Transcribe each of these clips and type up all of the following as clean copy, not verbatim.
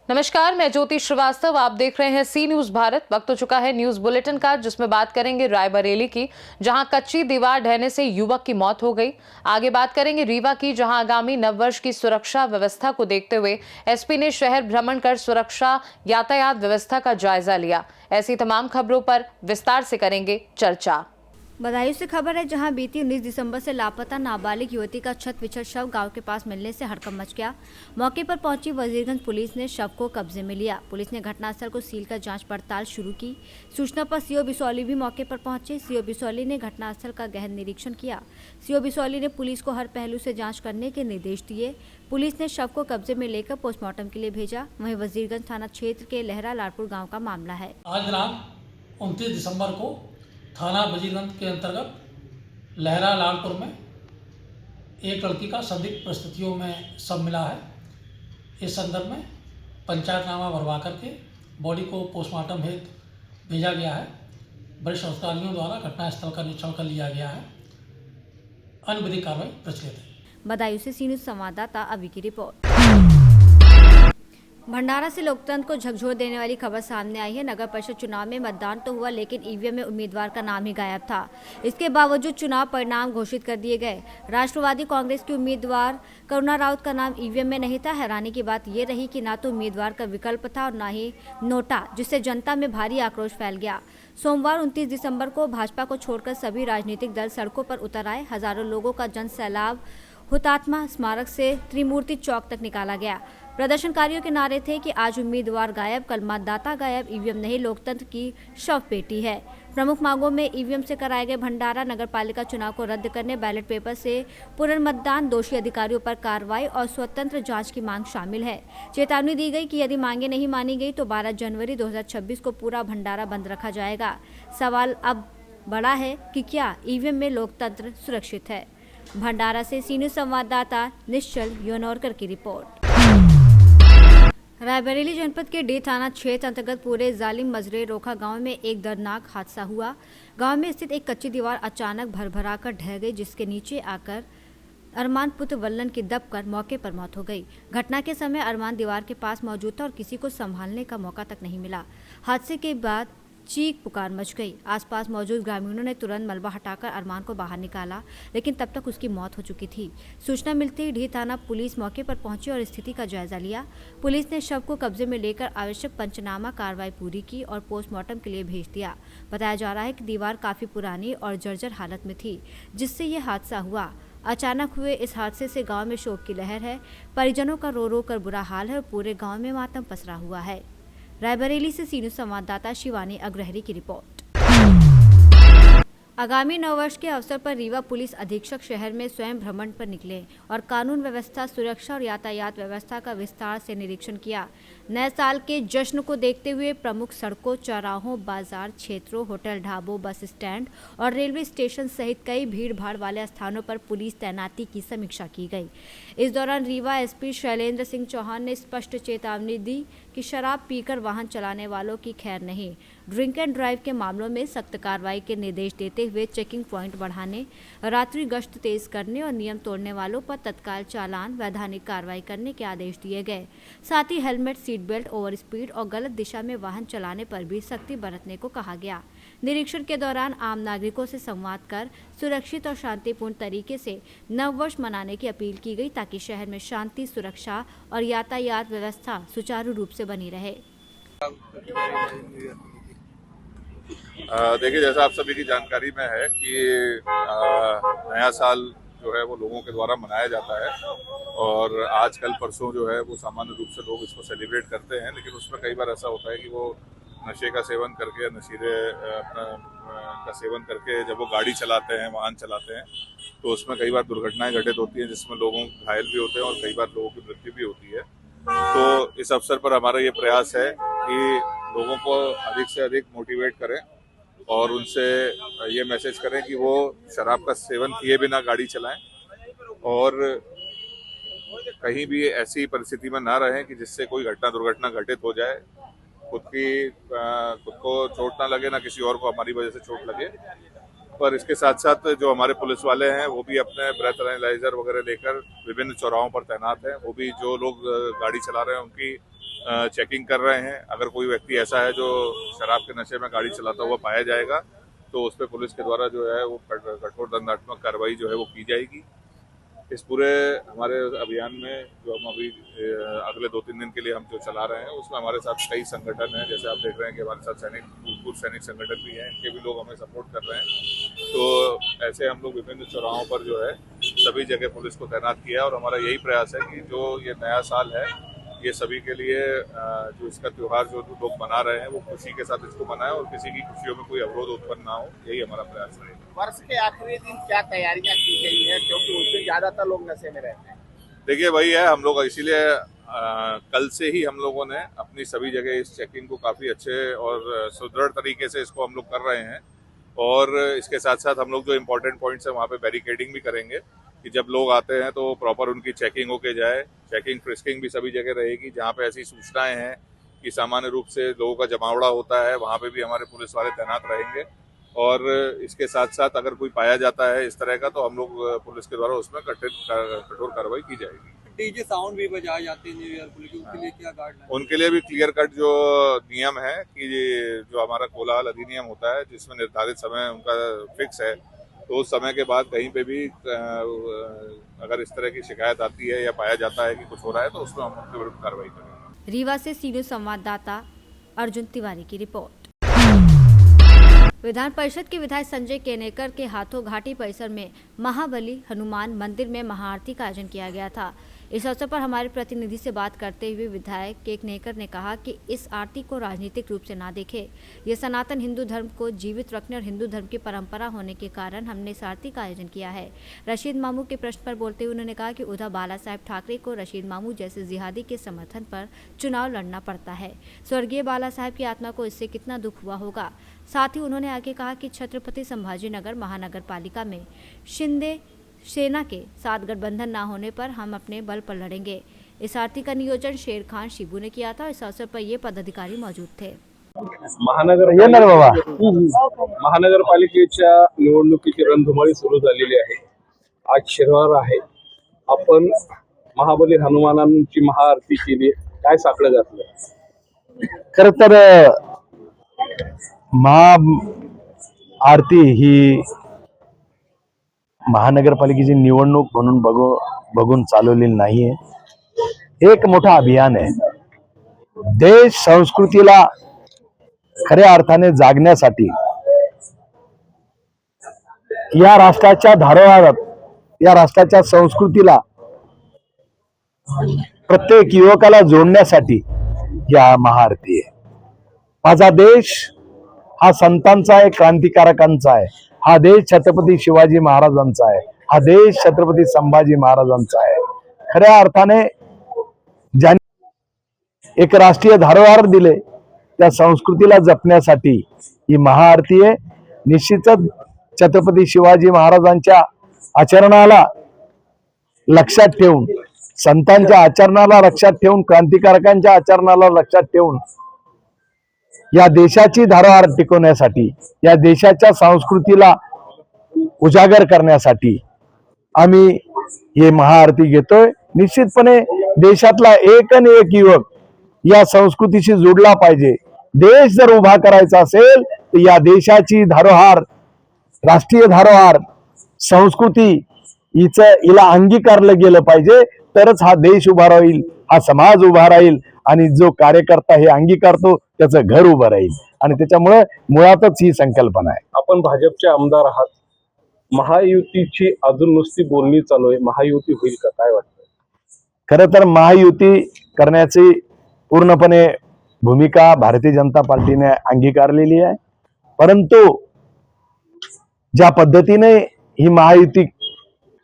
नमस्कार, मैं ज्योति श्रीवास्तव। आप देख रहे हैं सी न्यूज भारत। वक्त हो चुका है न्यूज बुलेटिन का, जिसमें बात करेंगे रायबरेली की, जहां कच्ची दीवार ढहने से युवक की मौत हो गई। आगे बात करेंगे रीवा की, जहां आगामी नववर्ष की सुरक्षा व्यवस्था को देखते हुए एसपी ने शहर भ्रमण कर सुरक्षा यातायात व्यवस्था का जायजा लिया। ऐसी तमाम खबरों पर विस्तार से करेंगे चर्चा। बदायूं से खबर है, जहां बीती 19 दिसंबर से लापता नाबालिग युवती का छत विछल शव गांव के पास मिलने से हड़कंप मच गया। मौके पर पहुंची वजीरगंज पुलिस ने शव को कब्जे में लिया। पुलिस ने घटनास्थल को सील कर जांच पड़ताल शुरू की। सूचना पर सीओ बिसौली भी मौके पर पहुंचे। सीओ बिसौली ने घटनास्थल का गहन निरीक्षण किया। सीओ बिसौली ने पुलिस को हर पहलू से जाँच करने के निर्देश दिए। पुलिस ने शव को कब्जे में लेकर पोस्टमार्टम के लिए भेजा। वहीं वजीरगंज थाना क्षेत्र के लहरा लालपुर गाँव का मामला है। आज दिनांक 29 दिसंबर को थाना वजीरगंज के अंतर्गत लहरा लालपुर में एक लड़की का संदिग्ध परिस्थितियों में शव मिला है। इस संदर्भ में पंचायतनामा भरवा करके बॉडी को पोस्टमार्टम हेतु भेजा गया है। वरिष्ठ अधिकारियों द्वारा घटनास्थल का निरीक्षण कर लिया गया है। अन्य विधिक कार्रवाई प्रचलित है। बदायूं से सी न्यूज संवाददाता अभी की रिपोर्ट। भंडारा से लोकतंत्र को झकझोर देने वाली खबर सामने आई है। नगर परिषद चुनाव में मतदान तो हुआ, लेकिन ईवीएम में उम्मीदवार का नाम ही गायब था। इसके बावजूद चुनाव परिणाम घोषित कर दिए गए। राष्ट्रवादी कांग्रेस की उम्मीदवार करुणा राउत का नाम ईवीएम में नहीं था। हैरानी की बात यह रही कि ना तो उम्मीदवार का विकल्प था और न ही नोटा, जिससे जनता में भारी आक्रोश फैल गया। सोमवार 29 दिसंबर को भाजपा को छोड़कर सभी राजनीतिक दल सड़कों पर उतर आए। हजारों लोगों का जन सैलाब हुतात्मा स्मारक से त्रिमूर्ति चौक तक निकाला गया। प्रदर्शनकारियों के नारे थे कि आज उम्मीदवार गायब, कल मतदाता गायब, ईवीएम नहीं लोकतंत्र की शव पेटी है। प्रमुख मांगों में ईवीएम से कराए गए भंडारा नगरपालिका चुनाव को रद्द करने, बैलेट पेपर से पुनर्मतदान, दोषी अधिकारियों पर कार्रवाई और स्वतंत्र जांच की मांग शामिल है। चेतावनी दी गई कि यदि मांगे नहीं मानी गई तो 12 जनवरी 2026 को पूरा भंडारा बंद रखा जाएगा। सवाल अब बड़ा है कि क्या ईवीएम में लोकतंत्र सुरक्षित है। भंडारा से सी न्यूज संवाददाता निश्चल योनोरकर की रिपोर्ट। रायबरेली जनपद के डी थाना क्षेत्र अंतर्गत पूरे जालिम मजरे रोखा गांव में एक दर्दनाक हादसा हुआ। गांव में स्थित एक कच्ची दीवार अचानक भरभरा कर ढह गई, जिसके नीचे आकर अरमान पुत्र वल्लन की दबकर मौके पर मौत हो गई। घटना के समय अरमान दीवार के पास मौजूद था और किसी को संभालने का मौका तक नहीं मिला। हादसे के बाद चीख पुकार मच गई। आसपास मौजूद ग्रामीणों ने तुरंत मलबा हटाकर अरमान को बाहर निकाला, लेकिन तब तक उसकी मौत हो चुकी थी। सूचना मिलते ही ढी थाना पुलिस मौके पर पहुंची और स्थिति का जायजा लिया। पुलिस ने शव को कब्जे में लेकर आवश्यक पंचनामा कार्रवाई पूरी की और पोस्टमार्टम के लिए भेज दिया। बताया जा रहा है कि दीवार काफी पुरानी और जर्जर हालत में थी, जिससे ये हादसा हुआ। अचानक हुए इस हादसे से गाँव में शोक की लहर है। परिजनों का रो रो कर बुरा हाल है और पूरे गाँव में मातम पसरा हुआ है। रायबरेली से सी न्यूज संवाददाता शिवानी अग्रहरी की रिपोर्ट। आगामी नववर्ष के अवसर पर रीवा पुलिस अधीक्षक शहर में स्वयं भ्रमण पर निकले और कानून व्यवस्था, सुरक्षा और यातायात व्यवस्था का विस्तार से निरीक्षण किया। नए साल के जश्न को देखते हुए प्रमुख सड़कों, चौराहों, बाजार क्षेत्रों, होटल, ढाबों, बस स्टैंड और रेलवे स्टेशन सहित कई भीड़ भाड़ वाले स्थानों पर पुलिस तैनाती की समीक्षा की गई। इस दौरान रीवा एसपी शैलेंद्र सिंह चौहान ने स्पष्ट चेतावनी दी कि शराब पीकर वाहन चलाने वालों की खैर नहीं। ड्रिंक एंड ड्राइव के मामलों में सख्त कार्रवाई के निर्देश देते हुए चेकिंग पॉइंट बढ़ाने, रात्रि गश्त तेज करने और नियम तोड़ने वालों पर तत्काल चालान, वैधानिक कार्रवाई करने के आदेश दिए गए। साथ ही helmet, seat belt, over speed और गलत दिशा में वाहन चलाने पर भी सख्ती बरतने को कहा गया। निरीक्षण के दौरान आम नागरिकों से संवाद कर सुरक्षित और शांतिपूर्ण तरीके से नववर्ष मनाने की अपील की गई, ताकि शहर में शांति, सुरक्षा और यातायात व्यवस्था सुचारू रूप से बनी रहे। देखिए, जैसा आप सभी की जानकारी में है कि नया साल जो है वो लोगों के द्वारा मनाया जाता है और आजकल परसों जो है वो सामान्य रूप से लोग इसको सेलिब्रेट करते हैं, लेकिन उसमें कई बार ऐसा होता है कि वो नशे का सेवन करके, नशीले का सेवन करके जब वो गाड़ी चलाते हैं, वाहन चलाते हैं, तो उसमें कई बार दुर्घटनाएं घटित होती हैं, जिसमें लोगों घायल भी होते हैं और कई बार लोगों की मृत्यु भी होती है। तो इस अवसर पर हमारा ये प्रयास है कि लोगों को अधिक से अधिक मोटिवेट करें और उनसे ये मैसेज करें कि वो शराब का सेवन किए बिना गाड़ी चलाएं और कहीं भी ऐसी परिस्थिति में ना रहें कि जिससे कोई दुर्घटना घटित हो जाए, खुद को चोट ना लगे, ना किसी और को हमारी वजह से चोट लगे। पर इसके साथ साथ जो हमारे पुलिस वाले हैं वो भी अपने ब्रेथ एनालाइजर वगैरह लेकर विभिन्न चौराहों पर तैनात हैं। वो भी जो लोग गाड़ी चला रहे हैं उनकी चेकिंग कर रहे हैं। अगर कोई व्यक्ति ऐसा है जो शराब के नशे में गाड़ी चलाता हुआ पाया जाएगा तो उस पर पुलिस के द्वारा जो है वो कठोर दंडात्मक कार्रवाई जो है वो की जाएगी। इस पूरे हमारे अभियान में जो हम अभी अगले 2-3 दिन के लिए हम जो चला रहे हैं उसमें हमारे साथ कई संगठन हैं। जैसे आप देख रहे हैं कि हमारे साथ पूर्व सैनिक संगठन भी हैं, इनके भी लोग हमें सपोर्ट कर रहे हैं। तो ऐसे हम लोग विभिन्न चौराहों पर जो है सभी जगह पुलिस को तैनात किया है और हमारा यही प्रयास है कि जो ये नया साल है ये सभी के लिए जो इसका त्योहार जो लोग मना रहे हैं वो खुशी के साथ इसको मनाएं और किसी की खुशियों में कोई अवरोध उत्पन्न ना हो, यही हमारा प्रयास रहेगा। वर्ष के आखिरी दिन क्या तैयारियां की गई है, क्योंकि उसमें ज्यादातर लोग नशे में रहते हैं? देखिए वही है, हम लोग इसीलिए कल से ही हम लोगों ने अपनी सभी जगह इस चेकिंग को काफ़ी अच्छे और सुदृढ़ तरीके से इसको हम लोग कर रहे हैं। और इसके साथ साथ हम लोग जो इम्पोर्टेंट पॉइंट्स हैं वहाँ पे बैरिकेडिंग भी करेंगे कि जब लोग आते हैं तो प्रॉपर उनकी चेकिंग होके जाए। चेकिंग फ्रिस्किंग भी सभी जगह रहेगी। जहाँ पे ऐसी सूचनाएं हैं कि सामान्य रूप से लोगों का जमावड़ा होता है वहाँ पे भी हमारे पुलिस वाले तैनात रहेंगे। और इसके साथ साथ अगर कोई पाया जाता है इस तरह का तो हम लोग पुलिस के द्वारा उसमें कठोर कार्रवाई की जाएगी। डीजे साउंड भी बजाए जाते हैं न्यू ईयर को लेकर, उनके लिए क्या गाइडलाइन? उनके लिए भी क्लियर कट जो नियम है कि जो हमारा कोलाहल अधिनियम होता है जिसमें निर्धारित समय उनका फिक्स है, तो उस समय के बाद कहीं पे भी अगर इस तरह की शिकायत आती है या पाया जाता है कि कुछ हो रहा है तो उसमें हम उनके विरुद्ध कार्रवाई करेंगे। रीवा से सी न्यूज संवाददाता अर्जुन तिवारी की रिपोर्ट। विधान परिषद के विधायक संजय केनेकर के हाथों घाटी परिसर में महाबली हनुमान मंदिर में महाआरती का आयोजन किया गया था। इस अवसर पर हमारे प्रतिनिधि से बात करते हुए विधायक केनेकर ने कहा कि इस आरती को राजनीतिक रूप से ना देखें। ये सनातन हिंदू धर्म को जीवित रखने और हिंदू धर्म की परंपरा होने के कारण हमने इस आरती का आयोजन किया है। रशीद मामू के प्रश्न पर बोलते हुए उन्होंने कहा कि उद्धव बाला साहेब ठाकरे को रशीद मामू जैसे जिहादी के समर्थन पर चुनाव लड़ना पड़ता है। स्वर्गीय बाला साहेब की आत्मा को इससे कितना दुख हुआ होगा। साथ ही उन्होंने आगे कहा कि छत्रपति संभाजीनगर महानगर पालिका में शिंदे सेना के साथ गठबंधन ना होने पर हम अपने बल पर लड़ेंगे। इस आरती का नियोजन शेर खान शिबू ने किया था। इस अवसर पर ये पदाधिकारी मौजूद थे। महानगरपालिकेच्या निवडणुकीची रणधुमाळी सुरू झालेली आहे। आज शनिवार आहे, आपण महाबली हनुमानांची महाआरती केली, काय साकडं घातलं? खर तर महाआरती ही महानगरपालिकेची निवडणूक म्हणून बघून चालवलेली नाहीये। एक मोठा अभियान आहे। देश संस्कृतीला खऱ्या अर्थाने जागण्यासाठी या राष्ट्राच्या धारोहारात या राष्ट्राच्या संस्कृतीला प्रत्येक युवकाला जोडण्यासाठी या महाआरती आहे। माझा देश हा संतांचा आहे, क्रांतिकारकांचा आहे। हा देश छत्रपती शिवाजी महाराजांचा आहे। हा देश छत्रपती संभाजी महाराजांचा आहे। खऱ्या अर्थाने ज्यांनी एक राष्ट्रीय धरोहर दिले त्या संस्कृतीला जपण्यासाठी ही महाआरती आहे। निश्चितच छत्रपती शिवाजी महाराजांच्या आचरणाला लक्षात ठेवून, संतांच्या आचरणाला लक्षात ठेवून, क्रांतिकारकांच्या आचरणाला लक्षात ठेवून या देशाची धरोहर टिकवण्यासाठी, या देशाच्या संस्कृतीला उजागर करण्यासाठी आम्ही हे महाआरती घेतोय। निश्चितपणे देशातला एक युवक या संस्कृतीशी जोडला पाहिजे। देश जर उभा करायचा असेल तर या देशाची धरोहर, राष्ट्रीय धरोहर, संस्कृती हिला अंगीकारलं गेलं पाहिजे, तरच हा देश उभा राहील, हा समाज उभा राहील आणि जो कार्यकर्ता हे अंगीकारतो त्याचं घर उभं राहील। आणि त्याच्यामुळे मुळातच ही संकल्पना आहे। आपण भाजपचे आमदार आहात, महायुतीची अजून नुसती बोलणी चालू आहे, महायुती होईल का, काय वाटतं? खरं तर महायुती करण्याची पूर्णपणे भूमिका भारतीय जनता पार्टीने अंगीकारलेली आहे। परंतु ज्या पद्धतीने ही महायुती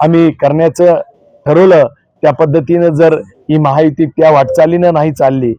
आम्ही करण्याचं ठरवलं त्या पद्धतीने जर ही महायुती त्या वाटचालीनं नाही चालली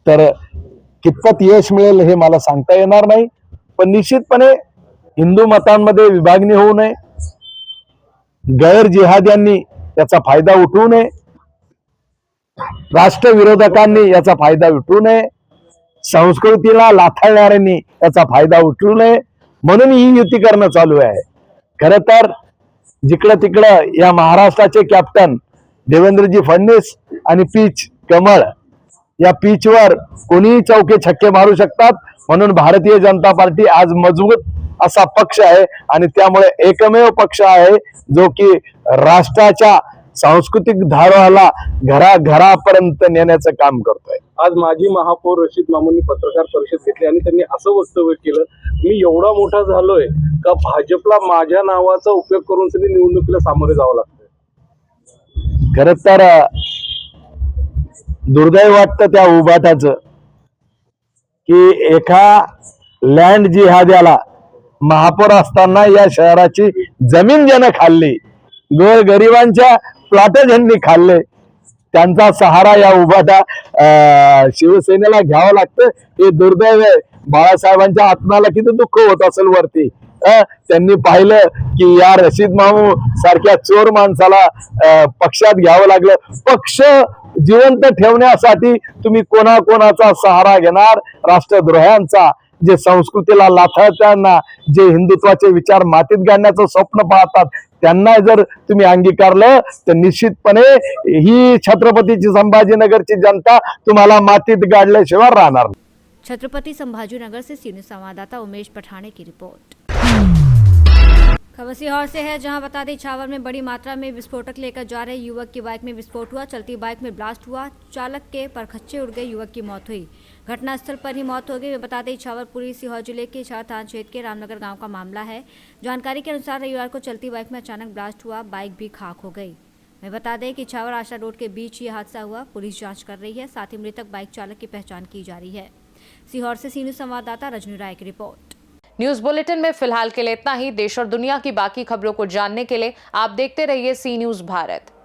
तर कितपत यश मिळेल हे मला सांगता येणार नाही। पण निश्चितपणे हिंदू मतांमध्ये विभागणी होऊ नये, गैर जिहाद्यांनी याचा फायदा उठवू नये, राष्ट्रविरोधकांनी याचा फायदा उठवू नये, संस्कृतीला लाथाळणाऱ्यांनी याचा फायदा उठवू नये, म्हणून ही युती करणं चालू आहे। खर तर जिकडं तिकडं या महाराष्ट्राचे कॅप्टन देवेंद्रजी फडणवीस आणि पीच कमळ या पीचवर कोणीही चौके छक्के मारू शकतात. म्हणून भारतीय जनता पार्टी आज मजबूत असा पक्ष आहे आणि त्यामुळे एकमेव पक्ष आहे जो की राष्ट्राच्या सांस्कृतिक धारवाला घराघरापर्यंत नेण्याचं काम करतोय. आज माजी महापौर रशीद मामूंनी पत्रकार परिषद घेतली आणि त्यांनी असं वक्तव्य केलं, मी एवढा मोठा झालोय का भाजपला माझ्या नावाचा उपयोग करून सगळी निवडणुकीला सामोरे जावं लागतंय. खर तर दुर्दैव वाटतं त्या उभाटाचं की एका लँड जिहाद्याला महापौर असताना या शहराची जमीन ज्यानं खाल्ली, गरिबांच्या प्लॉट ज्यांनी खाल्ले, त्यांचा सहारा या उभाटा शिवसेनेला घ्यावं लागतं. हे दुर्दैव आहे. बाळासाहेबांच्या आत्म्याला किती दुःख होत असेल वरती. त्यांनी पाहिलं की या रशीद मामू सारख्या चोर माणसाला पक्षात घ्यावं लागलं. पक्ष जिवंत ठेवण्यासाठी तुम्ही कोणाकोणाचा सहारा घेणार? राष्ट्रद्रोह्यांचा, जे संस्कृतीला लाथाळताना जे हिंदुत्वाचे विचार मातीत गाडण्याचं स्वप्न पाहतात त्यांना जर तुम्ही अंगीकारलं तर निश्चितपणे ही छत्रपतीची संभाजीनगरची जनता तुम्हाला मातीत गाडल्याशिवाय राहणार नाही. छत्रपति संभाजीनगर से सीनियर संवाददाता उमेश पठाने की रिपोर्ट। खबर सीहोर से है, जहां बता दें इछावर में बड़ी मात्रा में विस्फोटक लेकर जा रहे युवक की बाइक में विस्फोट हुआ। चलती बाइक में ब्लास्ट हुआ, चालक के परखच्चे उड़ गए, युवक की मौत हुई। घटनास्थल पर ही मौत हो गई। बता दें इछावर पुलिस सीहोर जिले के इछावर थाना क्षेत्र के रामनगर गांव का मामला है। जानकारी के अनुसार रविवार को चलती बाइक में अचानक ब्लास्ट हुआ, बाइक भी खाक हो गई। मैं बता दें कि इछावर आशा रोड के बीच ये हादसा हुआ। पुलिस जांच कर रही है, साथ ही मृतक बाइक चालक की पहचान की जा रही है। सीहोर से सीनियर संवाददाता रजनी राय की रिपोर्ट। न्यूज बुलेटिन में फिलहाल के लिए इतना ही। देश और दुनिया की बाकी खबरों को जानने के लिए आप देखते रहिए सी न्यूज भारत।